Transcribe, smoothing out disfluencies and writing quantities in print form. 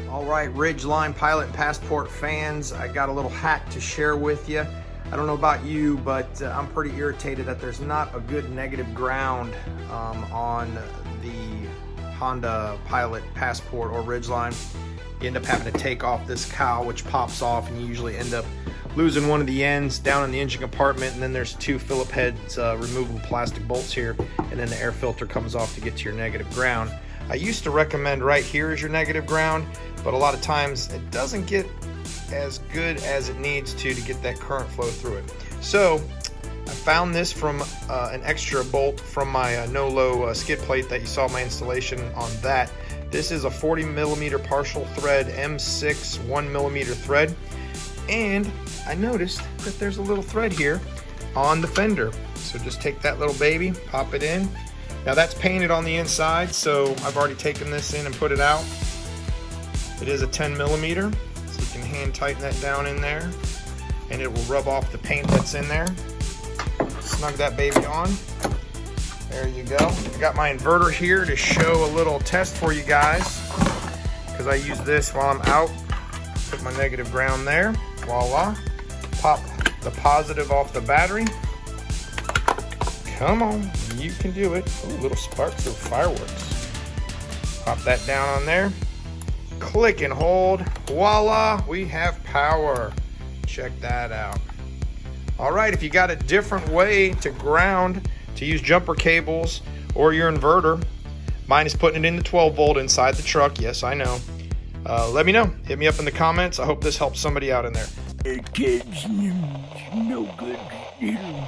All right, Ridgeline Pilot and Passport fans, I got a little hack to share with you. I don't know about you, but I'm pretty irritated that there's not a good negative ground on the Honda Pilot, Passport, or Ridgeline. You end up having to take off this cowl, which pops off, and you usually end up losing one of the ends down in the engine compartment, and then there's two Phillip heads, removable plastic bolts here, and then the air filter comes off to get to your negative ground. I used to recommend right here is your negative ground, but a lot of times it doesn't get as good as it needs to get that current flow through it. So I found this from an extra bolt from my no-low skid plate that you saw my installation on that. This is a 40mm partial thread M6 1mm thread, and I noticed that there's a little thread here on the fender. So just take that little baby, pop it in. Now that's painted on the inside, so I've already taken this in and put it out. It is a 10mm, so you can hand tighten that down in there, and it will rub off the paint that's in there. Snug that baby on. There you go. I got my inverter here to show a little test for you guys, because I use this while I'm out. Put my negative ground there. Voila. Pop the positive off the battery. Come on, you can do it. Ooh, little sparks of fireworks. Pop that down on there. Click and hold. Voila, we have power. Check that out. All right, if you got a different way to ground, to use jumper cables or your inverter, mine is putting it in the 12 volt inside the truck. Yes, I know. Let me know. Hit me up in the comments. I hope this helps somebody out in there. Kids, no good. Yeah.